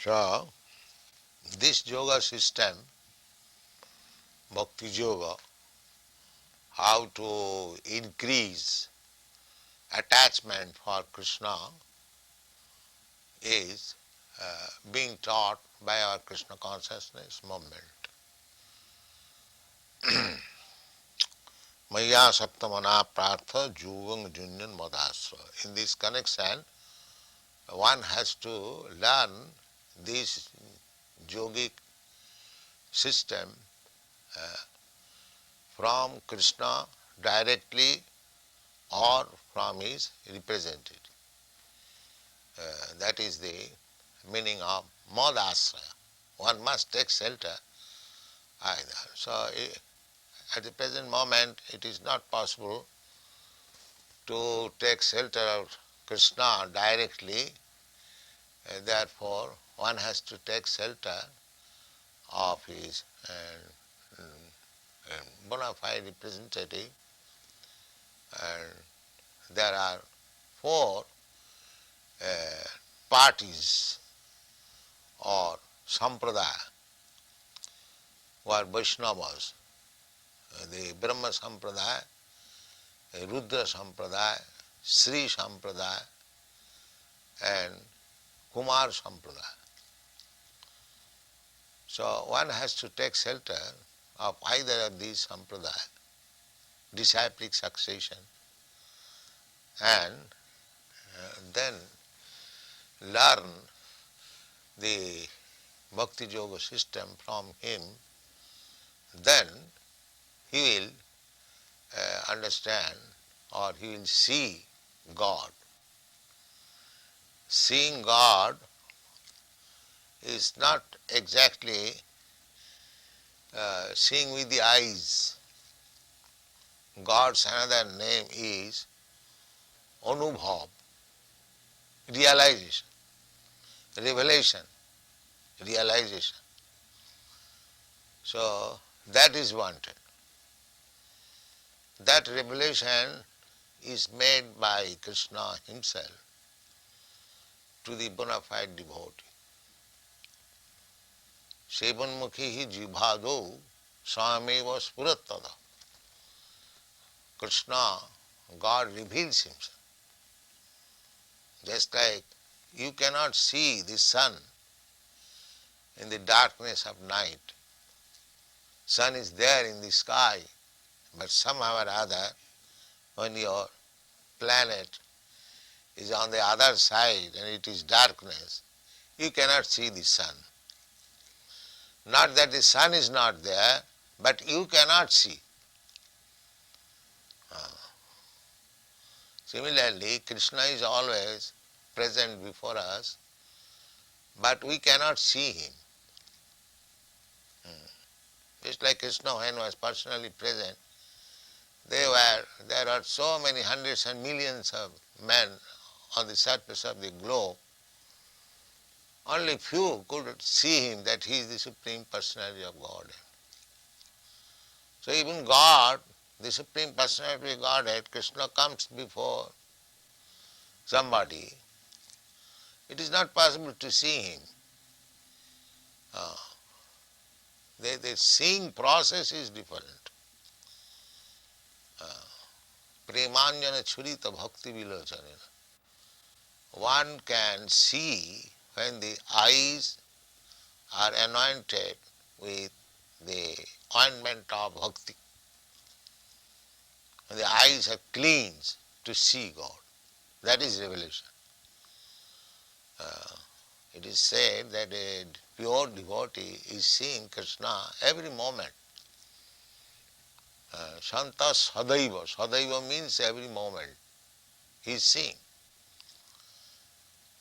So, this yoga system, bhakti yoga, how to increase attachment for Krishna is being taught by our Krishna consciousness movement. Maya Saktamana Prartha Jugam Junyan Madasra. In this connection, one has to learn this yogic system from Krishna directly or from his representative. That is the meaning of Madasraya. One must take shelter either. So, at the present moment, it is not possible to take shelter of Krishna directly. Therefore, one has to take shelter of his bona fide representative, and there are four parties or sampradaya who are Vaishnavas, the Brahma sampradaya, Rudra sampradaya, Sri sampradaya and Kumar sampradaya. So one has to take shelter of either of these sampradaya, disciplic succession, and then learn the bhakti yoga system from him. Then he will understand or he will see God. Seeing God is not exactly seeing with the eyes. God's another name is Anubhav, realization, revelation, realization. So that is wanted. That revelation is made by Krishna himself to the bona fide devotee. Sevanmukhi jibhado sameva spurattada. Krishna, God reveals himself. Just like you cannot see the sun in the darkness of night. Sun is there in the sky, but somehow or other, when your planet is on the other side and it is darkness, you cannot see the sun. Not that the sun is not there, but you cannot see. Similarly, Krishna is always present before us, but we cannot see him. Just like Krishna, when was personally present, there are so many hundreds and millions of men on the surface of the globe. Only few could see him, that he is the Supreme Personality of Godhead. So even God, the Supreme Personality of Godhead, Krishna comes before somebody. It is not possible to see him. The seeing process is different. Premanjana churita bhakti vilochanena. One can see when the eyes are anointed with the ointment of bhakti. When the eyes are cleansed to see God. That is revelation. It is said that a pure devotee is seeing Krishna every moment. Shanta sadaiva. Sadaiva means every moment. He is seeing.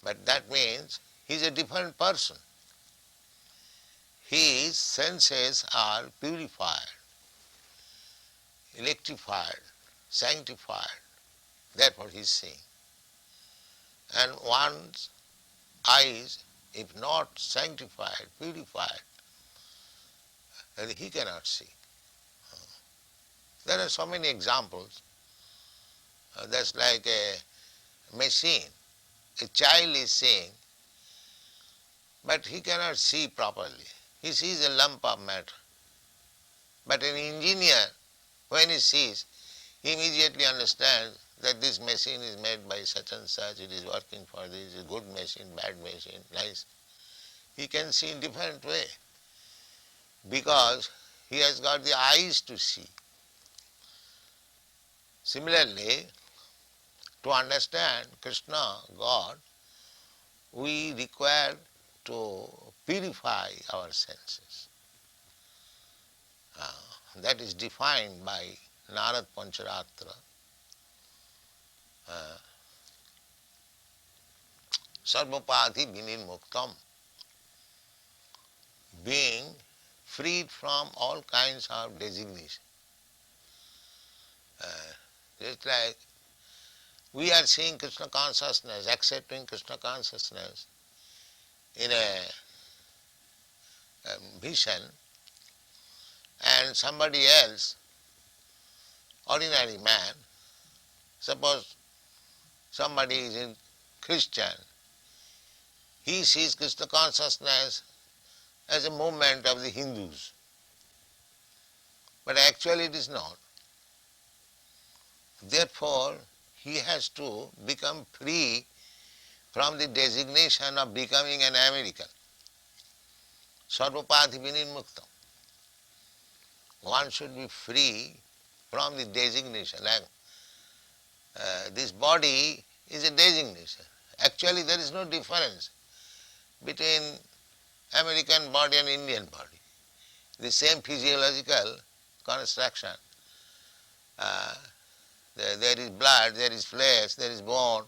But that means he is a different person. His senses are purified, electrified, sanctified. Therefore he is seeing. And one's eyes, if not sanctified, purified, then he cannot see. There are so many examples. That's like a machine. A child is seeing, but he cannot see properly. He sees a lump of matter. But an engineer, when he sees, he immediately understands that this machine is made by such and such, it is working for this, a good machine, bad machine, nice. He can see in different way because he has got the eyes to see. Similarly, to understand Krishna, God, we require to purify our senses. That is defined by Narad Pancharatra. Sarvapadhi vinirmuktam, being freed from all kinds of designation. Just like we are seeing Krishna consciousness, accepting Krishna consciousness in a vision, and somebody else, ordinary man, suppose somebody is in Christian, he sees Krishna consciousness as a movement of the Hindus. But actually it is not. Therefore, he has to become free from the designation of becoming an American. Sarvapadhi vinirmuktam. One should be free from the designation. Like this body is a designation. Actually, there is no difference between American body and Indian body. The same physiological construction. There is blood, there is flesh, there is bone.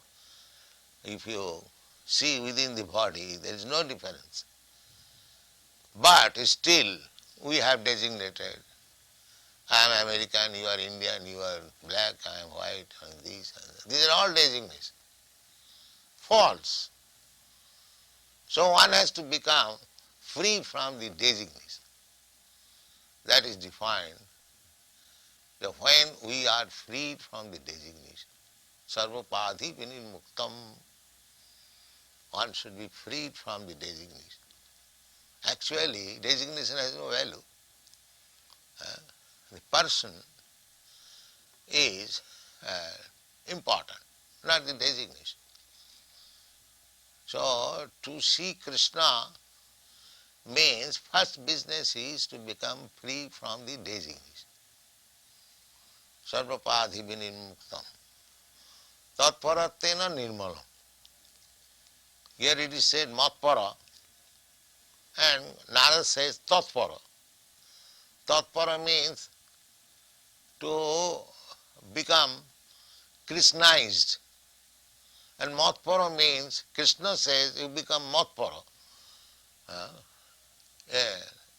If you see within the body, there is no difference. But still, we have designated, I am American, you are Indian, you are black, I am white, and these. These are all designations. False. So one has to become free from the designation. That is defined that when we are freed from the designation. Sarvapadhi vinirmuktam. One should be freed from the designation. Actually, designation has no value. The person is important, not the designation. So, to see Krishna means first business is to become free from the designation. Sarvapadhi vinirmuktam. Tatparatena nirmalam. Here it is said matpara, and Narad says tatpara. Tatpara means to become Krishnized. And matpara means, Krishna says, you become matpara.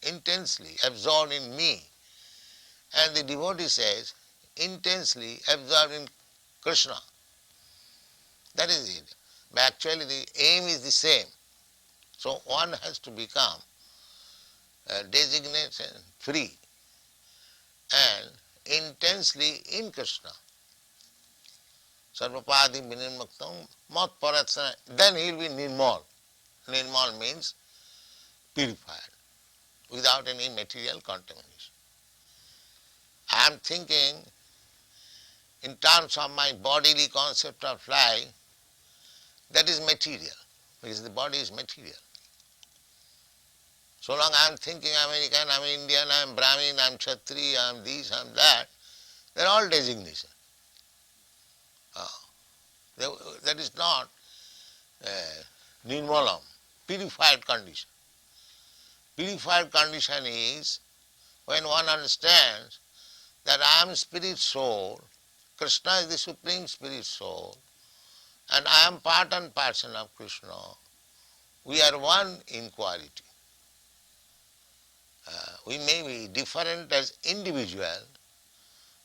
Intensely absorbed in me. And the devotee says, intensely absorbed in Krishna. That is it. But actually the aim is the same. So one has to become designation free and intensely in Krishna. Sarvapadhi vinirmuktam mat paratsana. Then he will be nirmal. Nirmal means purified, without any material contamination. I am thinking in terms of my bodily concept of life, that is material, because the body is material. So long I am thinking I am American, I am Indian, I am Brahmin, I am Kshatriya, I am this, I am that, they are all designations. That is not nirmalam, purified condition. Purified condition is when one understands that I am spirit soul, Krishna is the supreme spirit soul, and I am part and parcel of Krishna. We are one in quality. We may be different as individual.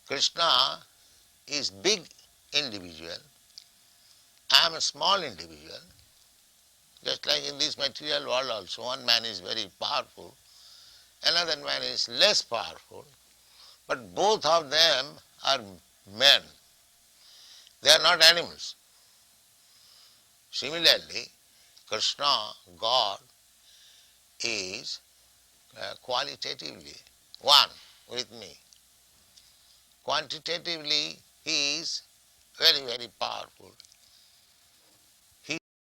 Krishna is big individual. I am a small individual. Just like in this material world also, one man is very powerful, another man is less powerful, but both of them are men. They are not animals. Similarly, Krishna, God, is qualitatively one with me. Quantitatively he is very, very powerful.